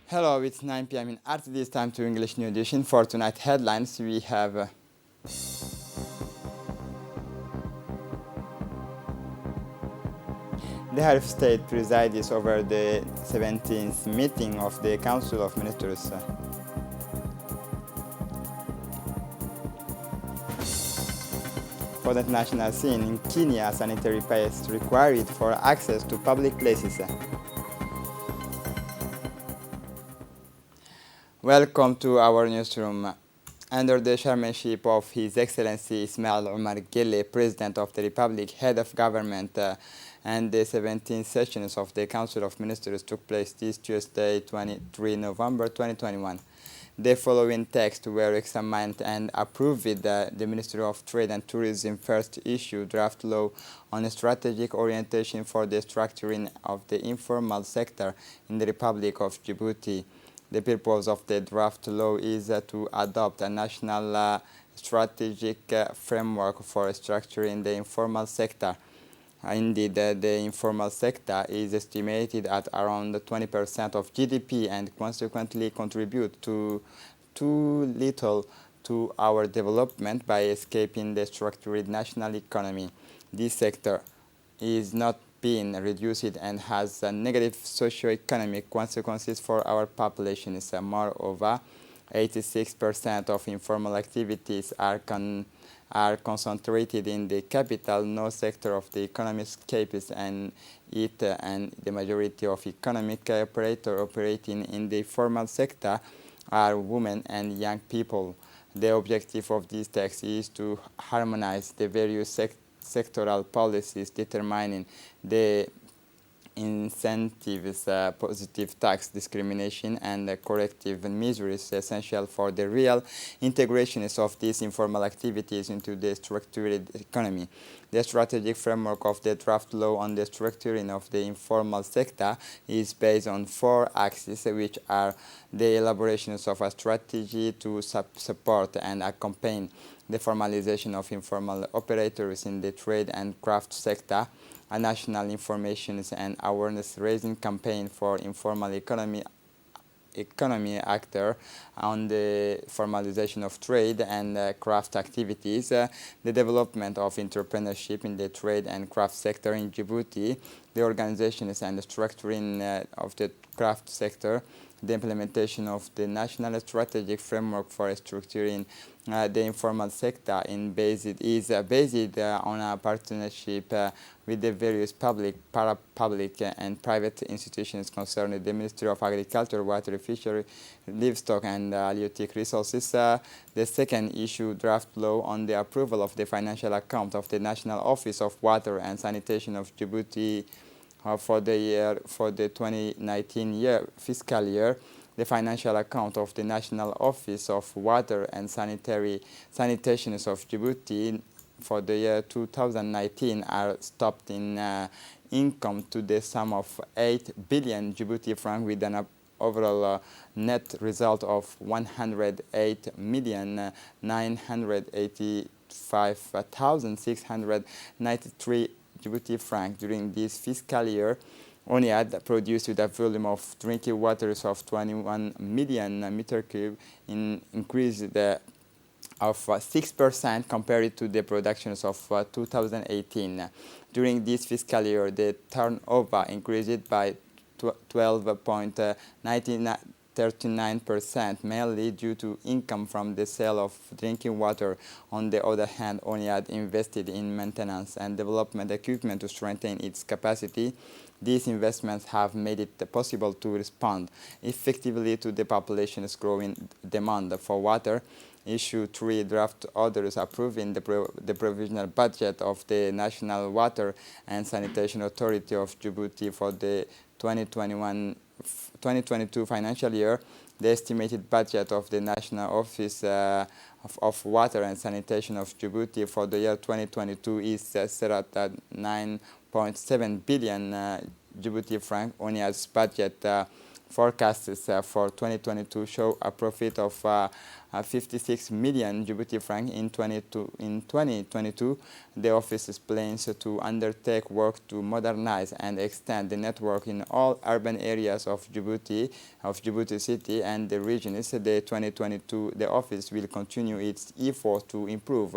Hello, it's 9 p.m. in RTD's Time to English New Edition. For tonight headlines, we have the Head of State presides over the 17th meeting of the Council of Ministers. For the international scene, in Kenya, sanitary pass required for access to public places. Welcome to our newsroom. Under the chairmanship of His Excellency Ismail Omar Guelleh, President of the Republic, Head of Government, and the 17th sessions of the Council of Ministers took place this Tuesday, 23 November 2021. The following texts were examined and approved with the Ministry of Trade and Tourism first issue draft law on a strategic orientation for the structuring of the informal sector in the Republic of Djibouti. The purpose of the draft law is to adopt a national strategic framework for structuring the informal sector. Indeed, the informal sector is estimated at around 20% of GDP and consequently contribute to too little to our development by escaping the structured national economy. This sector is not being reduced and has negative socio-economic consequences for our population. Moreover, 86% of informal activities are concentrated in the capital. No sector of the economy escapes and the majority of economic operators operating in the formal sector are women and young people. The objective of this text is to harmonize the various sectoral policies determining the incentives, positive tax discrimination, and corrective measures essential for the real integration of these informal activities into the structured economy. The strategic framework of the draft law on the structuring of the informal sector is based on four axes, which are the elaboration of a strategy to support and accompany the formalization of informal operators in the trade and craft sector, a national information and awareness raising campaign for informal economy actor on the formalization of trade and craft activities, the development of entrepreneurship in the trade and craft sector in Djibouti, the organizations and the structuring of the craft sector, the implementation of the national strategic framework for structuring the informal sector is based on a partnership with the various public, para-public, and private institutions concerning the Ministry of Agriculture, Water, Fishery, Livestock, and Halieutic Resources. The second issue, draft law on the approval of the financial account of the National Office of Water and Sanitation of Djibouti for the 2019 fiscal year. The financial account of the National Office of Water and Sanitation of Djibouti for the year 2019 are stopped in income to the sum of 8 billion Djibouti francs with an overall net result of 108,985,693 Djibouti francs during this fiscal year. ONIAD produced with a volume of drinking waters of 21 million meter cube, increased of 6% compared to the productions of 2018. During this fiscal year, the turnover increased by 12.39%, mainly due to income from the sale of drinking water. On the other hand, ONIAD invested in maintenance and development equipment to strengthen its capacity. These investments have made it possible to respond effectively to the population's growing demand for water. Issue 3 draft orders approving the provisional budget of the National Water and Sanitation Authority of Djibouti for the 2022 financial year. The estimated budget of the National Office of Water and Sanitation of Djibouti for the year 2022 is set at 9.7 billion Djibouti franc. ONIA's budget forecasts for 2022 show a profit of 56 million Djibouti franc in 2022. The office plans to undertake work to modernize and extend the network in all urban areas of Djibouti City and the regions. The office will continue its effort to improve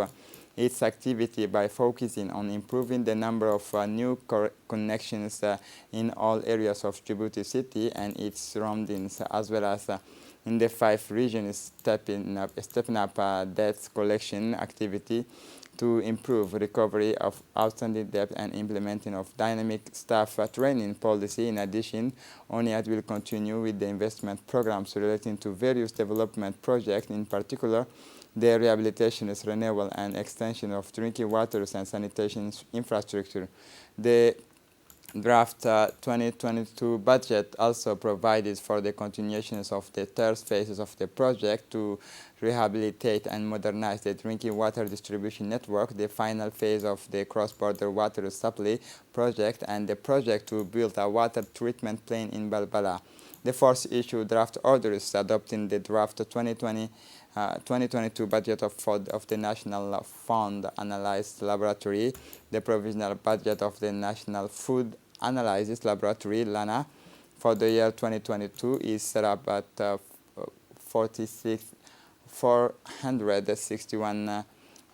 its activity by focusing on improving the number of new connections in all areas of Djibouti City and its surroundings, as well as in the 5 regions, stepping up debt collection activity to improve recovery of outstanding debt and implementing of dynamic staff training policy. In addition, ONIAD will continue with the investment programs relating to various development projects, in particular the rehabilitation, renewal, and extension of drinking water and sanitation infrastructure. The draft 2022 budget also provided for the continuations of the third phases of the project to rehabilitate and modernize the drinking water distribution network, the final phase of the cross-border water supply project, and the project to build a water treatment plant in Balbala. The fourth issue draft orders adopting the draft 2022 budget of the National Fund Analysis Laboratory, the provisional budget of the National Food Analysis Laboratory, LANA, for the year 2022 is set up at 461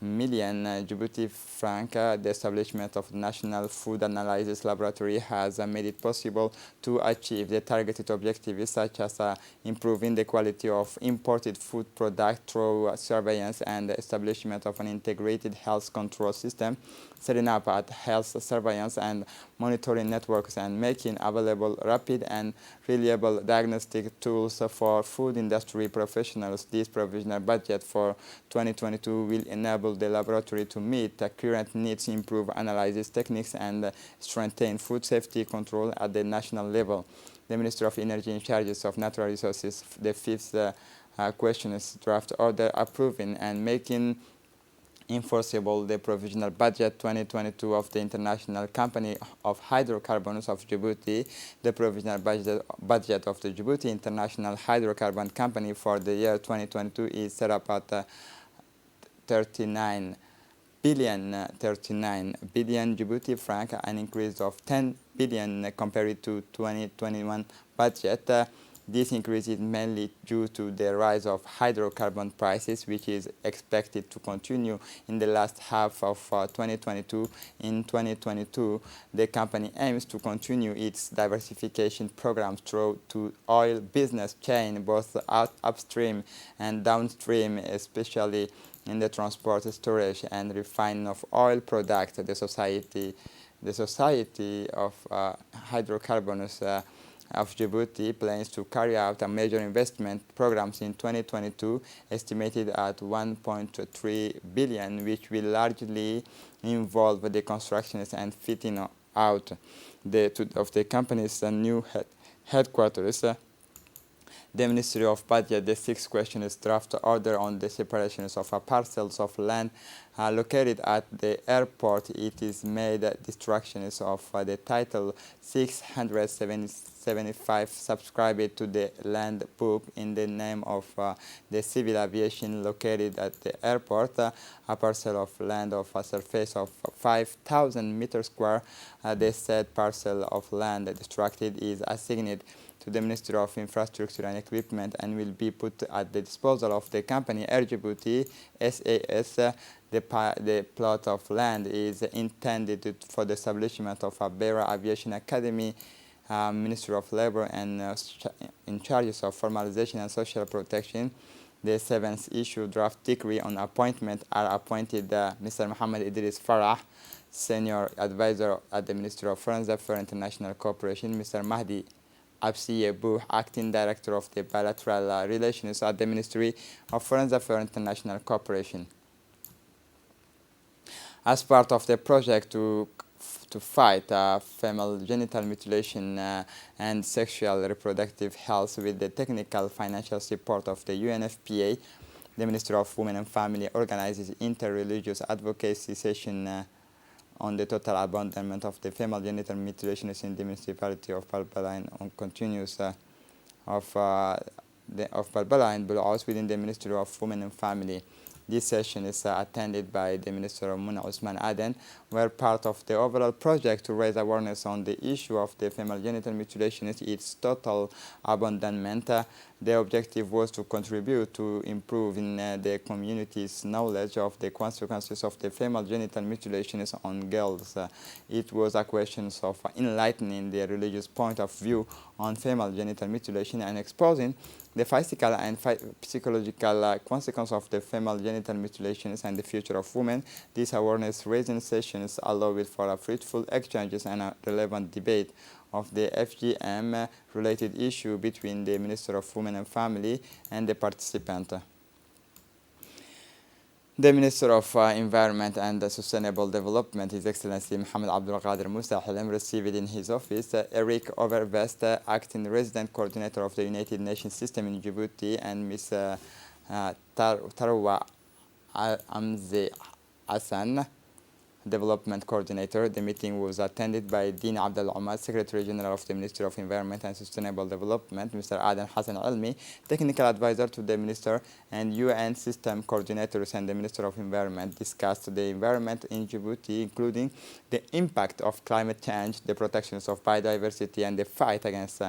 million Djibouti franc. The establishment of the National Food Analysis Laboratory has made it possible to achieve the targeted objectives, such as improving the quality of imported food products through surveillance and the establishment of an integrated health control system, setting up at health surveillance and monitoring networks, and making available rapid and reliable diagnostic tools for food industry professionals. This provisional budget for 2022 will enable the laboratory to meet current needs, improve analysis techniques, and strengthen food safety control at the national level. The Minister of Energy in charge of natural resources, the fifth question is draft order approving and making enforceable the provisional budget 2022 of the International Company of Hydrocarbons of Djibouti. The provisional budget of the Djibouti International Hydrocarbon Company for the year 2022 is set up at 39 billion Djibouti franc, an increase of 10 billion compared to 2021 budget. This increase is mainly due to the rise of hydrocarbon prices, which is expected to continue in the last half of 2022. In 2022, the company aims to continue its diversification programs through to oil business chain, both upstream and downstream, especially in the transport, storage, and refining of oil products. The Society of Hydrocarbons of Djibouti plans to carry out a major investment programs in 2022, estimated at 1.3 billion, which will largely involve the construction and fitting out of the company's new headquarters. The Ministry of Budget, the sixth question is draft order on the separations of parcels of land located at the airport. It is made distractions of the title 675 subscribed to the land book in the name of the civil aviation located at the airport. A parcel of land of a surface of 5,000 meters square. The said parcel of land distracted is assigned to the Ministry of Infrastructure and Equipment and will be put at the disposal of the company Air Djibouti SAS. The plot of land is intended for the establishment of a Beira Aviation Academy. Ministry of Labor and in charge of formalization and social protection. The seventh issue draft decree on appointment are appointed Mr. Mohammed Idris Farah, Senior Advisor at the Ministry of Foreign Affairs International Cooperation, Mr. Mahdi Absiye Bouh, Acting Director of the Bilateral Relations at the Ministry of Foreign Affairs International Cooperation. As part of the project to fight female genital mutilation and sexual reproductive health with the technical financial support of the UNFPA, the Ministry of Women and Family organizes inter-religious advocacy session on the total abandonment of the female genital mutilations in the municipality of Balbala and on continuous of of Balbala and Bulaus within the Ministry of Women and Family. This session is attended by the Minister of Muna Usman Aden, where part of the overall project to raise awareness on the issue of the female genital mutilation is its total abandonment. The objective was to contribute to improving the community's knowledge of the consequences of the female genital mutilations on girls. It was a question of enlightening the religious point of view on female genital mutilation and exposing the physical and psychological consequences of the female genital mutilations and the future of women. These awareness-raising sessions allowed for a fruitful exchanges and a relevant debate of the FGM-related issue between the Minister of Women and Family and the participant. The Minister of Environment and Sustainable Development, His Excellency Mohammed Abdul Qadir Musa Hilm, received in his office Eric Overvest, Acting Resident Coordinator of the United Nations System in Djibouti, and Ms. Tarwa Amze Hassan, Development Coordinator. The meeting was attended by Dean Abdel Omar, Secretary General of the Ministry of Environment and Sustainable Development, Mr. Adan Hassan Almi, Technical Advisor to the Minister, and UN System Coordinators and the Minister of Environment discussed the environment in Djibouti, including the impact of climate change, the protections of biodiversity, and the fight against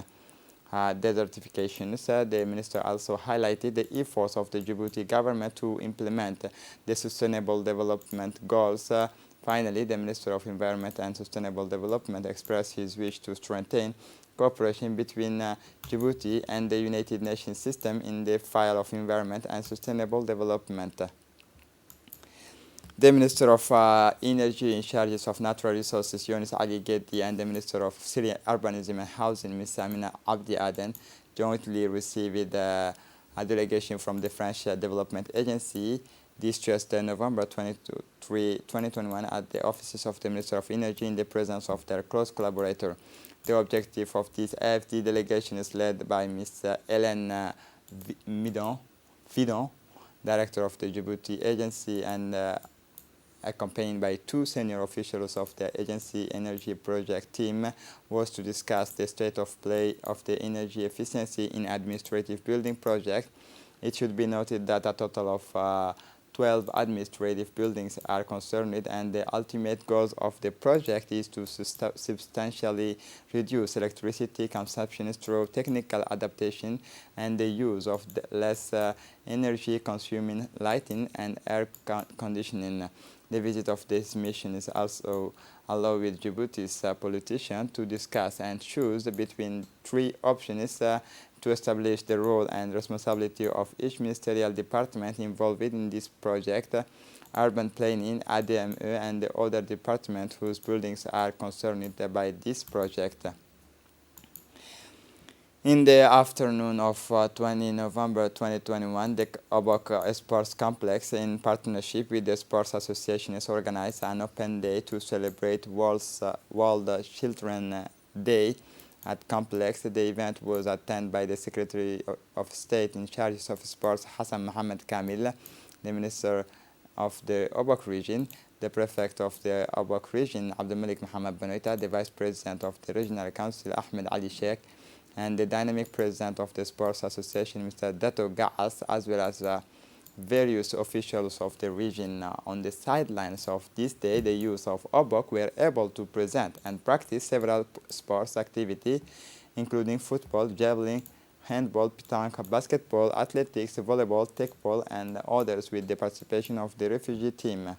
desertification. The Minister also highlighted the efforts of the Djibouti government to implement the Sustainable Development Goals. Finally, the Minister of Environment and Sustainable Development expressed his wish to strengthen cooperation between Djibouti and the United Nations system in the field of environment and sustainable development. The Minister of Energy in charge of Natural Resources, Yunus Ali Geddi, and the Minister of Syrian Urbanism and Housing, Ms. Amina Abdi Aden, jointly received a delegation from the French Development Agency this Tuesday, November 23, 2021, at the offices of the Minister of Energy in the presence of their close collaborator. The objective of this AFD delegation is led by Ms. Hélène Fidon, Director of the Djibouti Agency, and accompanied by two senior officials of the agency energy project team, was to discuss the state of play of the energy efficiency in administrative building project. It should be noted that a total of 12 administrative buildings are concerned, and the ultimate goal of the project is to substantially reduce electricity consumption through technical adaptation and the use of less energy-consuming lighting and air conditioning. The visit of this mission is also allowed Djibouti's politicians to discuss and choose between three options to establish the role and responsibility of each ministerial department involved in this project: urban planning, ADME, and the other departments whose buildings are concerned by this project. In the afternoon of 20 November 2021, the Obok Sports Complex, in partnership with the Sports Association, has organized an open day to celebrate World Children's Day at Complex. The event was attended by the Secretary of State in charge of Sports, Hassan Mohammed Kamil, the Minister of the Obok region, the Prefect of the Obok region, Abdulmalik Mohammed Benoita, the Vice President of the Regional Council, Ahmed Ali Sheikh, and the dynamic President of the Sports Association, Mr. Dato Gaas, as well as various officials of the region. On the sidelines of this day, the youth of Obok were able to present and practice several sports activities, including football, javelin, handball, petanque, basketball, athletics, volleyball, tekball, and others, with the participation of the refugee team.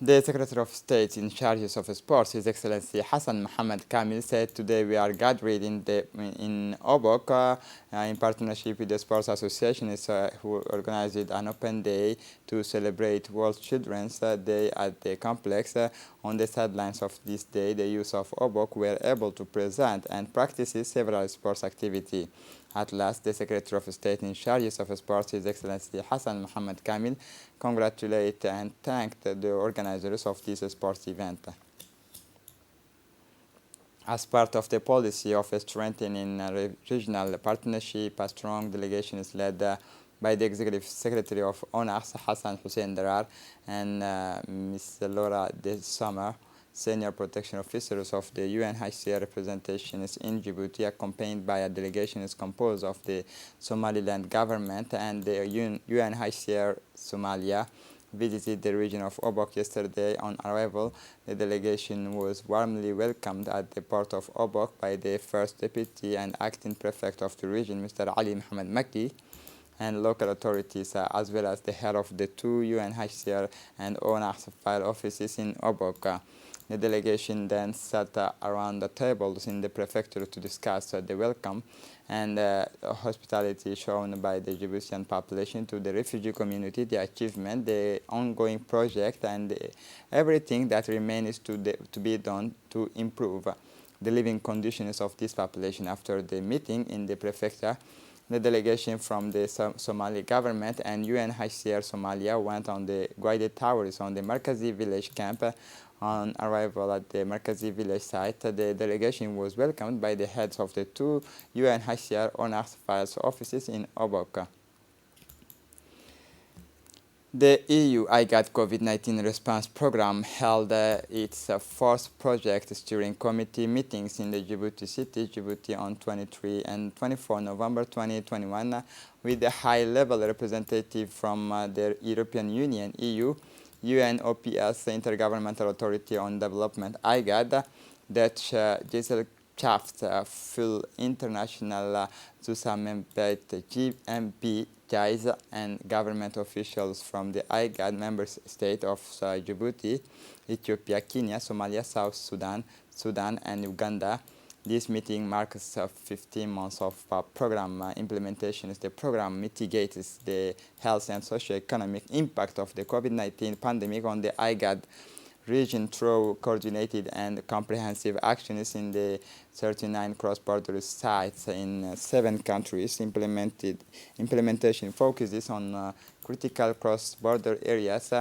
The Secretary of State in charge of sports, His Excellency Hassan Mohammed Kamil, said today we are gathered in Obok in partnership with the Sports Association who organized an open day to celebrate World Children's Day at the complex. On the sidelines of this day, the youth of Obok were able to present and practice several sports activities. At last, the Secretary of State in charge of sports, His Excellency Hassan Mohammed Kamil, congratulated and thanked the organizers of this sports event. As part of the policy of strengthening regional partnership, a strong delegation is led by the Executive Secretary of ONAS, Hassan Hussein Darar, and Ms. Laura De Summer, senior protection officers of the UNHCR representations in Djibouti, accompanied by a delegation composed of the Somaliland government and the UNHCR Somalia, visited the region of Obok yesterday. On arrival, the delegation was warmly welcomed at the port of Obok by the First Deputy and Acting Prefect of the region, Mr. Ali Mohamed Makki, and local authorities, as well as the head of the two UNHCR and ONAS file offices in Obok. The delegation then sat around the tables in the prefecture to discuss the welcome and hospitality shown by the Djiboutian population to the refugee community, the achievement, the ongoing project, and everything that remains to be done to improve the living conditions of this population. After the meeting in the prefecture, the delegation from the Somali government and UNHCR Somalia went on the guided tours on the Markazi village camp. On arrival at the Markazi village site, the delegation was welcomed by the heads of the two UNHCR ONAS files offices in Obok. The EU IGAD COVID-19 response program held its fourth project steering committee meetings in the Djibouti city, Djibouti, on 23 and 24 November 2021 with a high-level representative from the European Union, EU, UNOPS, the Intergovernmental Authority on Development, IGAD, Dutch Gesellschaft für international Zusammenarbeit, GmbH, and government officials from the IGAD member state of Djibouti, Ethiopia, Kenya, Somalia, South Sudan, Sudan, and Uganda. This meeting marks 15 months of program implementation. The program mitigates the health and socio-economic impact of the COVID-19 pandemic on the IGAD region through coordinated and comprehensive actions in the 39 cross-border sites in 7 countries. Implementation focuses on critical cross-border areas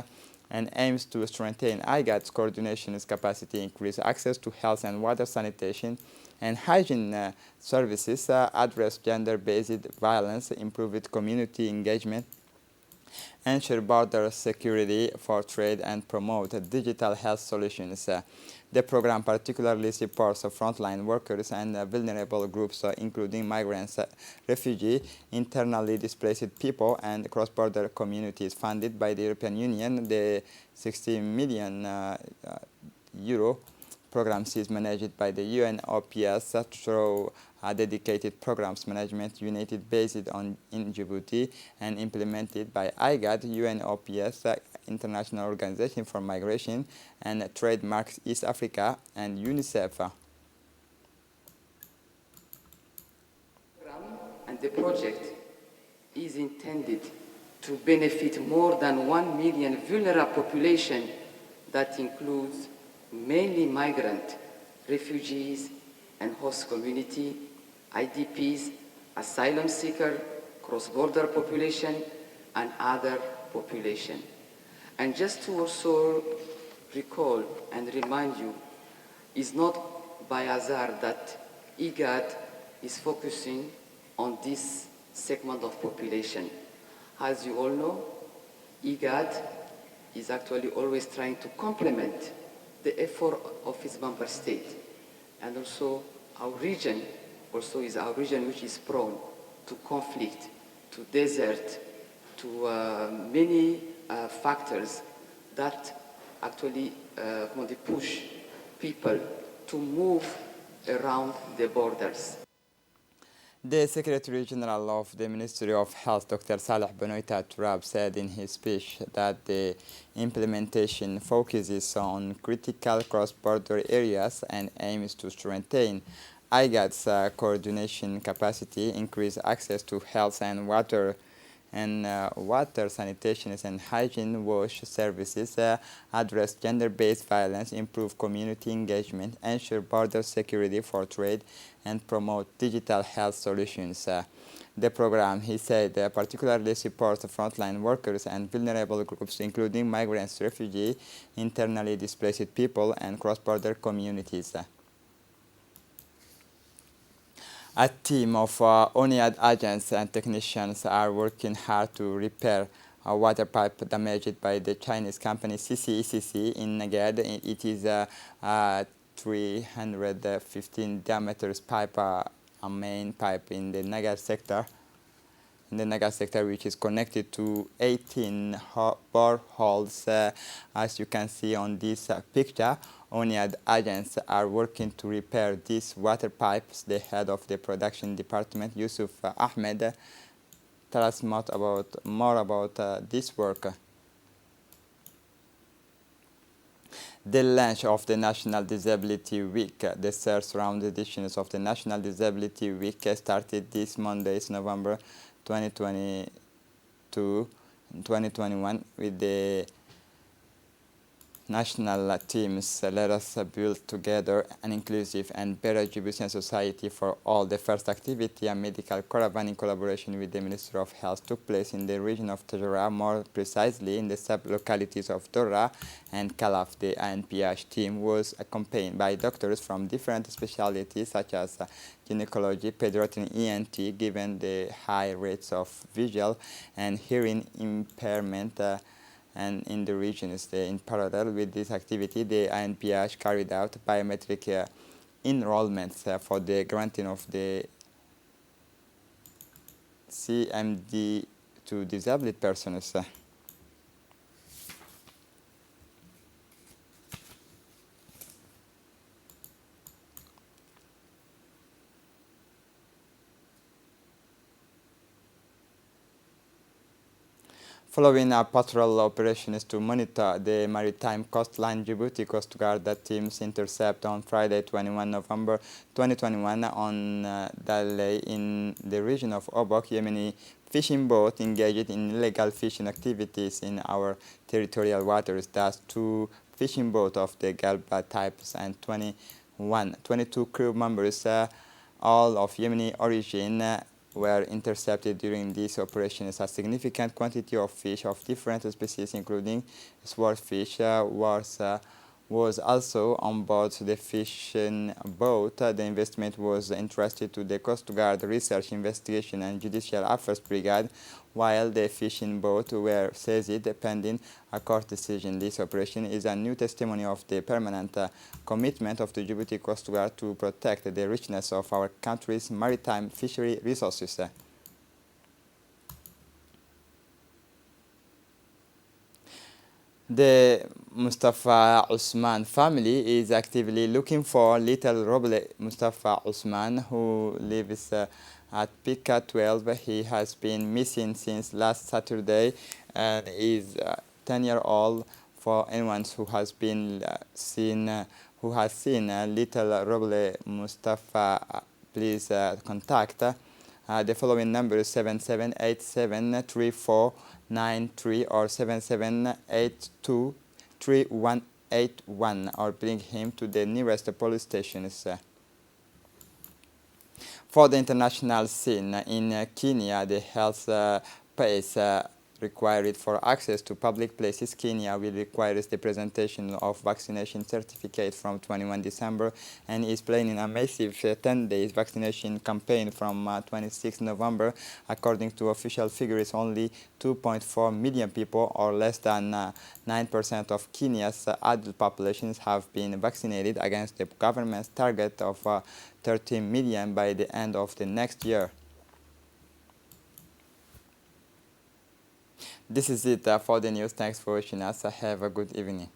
and aims to strengthen IGAD's coordination capacity, increase access to health and water sanitation and hygiene services, address gender-based violence, improve community engagement, ensure border security for trade, and promote digital health solutions. The program particularly supports frontline workers and vulnerable groups, including migrants, refugees, internally displaced people, and cross-border communities. Funded by the European Union, the 60 million euro program is managed by the UNOPS through dedicated programs management unit based in Djibouti and implemented by IGAD, UNOPS, International Organization for Migration and Trademarks East Africa, and UNICEF. And the project is intended to benefit more than 1 million vulnerable population that includes mainly migrant, refugees and host community, IDPs, asylum seeker, cross-border population, and other population. And just to also recall and remind you, it's not by hazard that IGAD is focusing on this segment of population. As you all know, IGAD is actually always trying to complement the effort of its member state. And also our region is our region which is prone to conflict, to desert, to many factors that actually push people to move around the borders. The Secretary General of the Ministry of Health, Dr. Saleh Benoita Turab, said in his speech that the implementation focuses on critical cross-border areas and aims to strengthen IGAD's coordination capacity, increase access to health and water sanitation and hygiene wash services, address gender-based violence, improve community engagement, ensure border security for trade, and promote digital health solutions. The program, he said, particularly supports frontline workers and vulnerable groups, including migrants, refugees, internally displaced people, and cross-border communities. A team of ONIAD agents and technicians are working hard to repair a water pipe damaged by the Chinese company CCECC in Nagad. It is a 315 diameters pipe, a main pipe in the Nagad sector. In the Naga sector, which is connected to 18 boreholes. As you can see on this picture, ONIAD agents are working to repair these water pipes. The head of the production department, Yusuf Ahmed, tell us more about this work. The launch of the National Disability Week, the third round editions of the National Disability Week started this Monday, November 2022 and 2021 with the national teams. Let us build together an inclusive and better Djiboutian society for all. The first activity, a medical caravan in collaboration with the Ministry of Health, took place in the region of Tajara, more precisely in the sub-localities of Dora and Kalaf. The ANPH team was accompanied by doctors from different specialties such as gynecology, pediatric, and ENT, given the high rates of visual and hearing impairment and in the regions. In parallel with this activity, the ANPH carried out biometric enrollments for the granting of the CMD to disabled persons. Following patrol operations to monitor the maritime coastline, Djibouti Coast Guard teams intercept on Friday, 21 November 2021 on Daley in the region of Obok, Yemeni fishing boat engaged in illegal fishing activities in our territorial waters. Thus, 2 fishing boats of the Galba types and 22 crew members, all of Yemeni origin, were intercepted during these operations. A significant quantity of fish of different species, including swordfish, was also on board the fishing boat. The investment was entrusted to the Coast Guard Research, Investigation and Judicial Affairs Brigade, while the fishing boat were seized pending a court decision. This operation is a new testimony of the permanent commitment of the Djibouti Coast Guard to protect the richness of our country's maritime fishery resources. The Mustafa Usman family is actively looking for little Roble Mustafa Usman, who lives at Pika 12. He has been missing since last Saturday and is 10-year-old. For anyone who has been seen little Roble Mustafa, please contact the following numbers: 77873493 or 77823181, or bring him to the nearest police stations. For the international scene, in Kenya, the health pass required for access to public places. Kenya will require the presentation of vaccination certificate from 21 December and is planning a massive 10-day vaccination campaign from 26 November. According to official figures, only 2.4 million people, or less than 9% of Kenya's adult populations, have been vaccinated against the government's target of 13 million by the end of the next year. This is it for the news. Thanks for watching us. Have a good evening.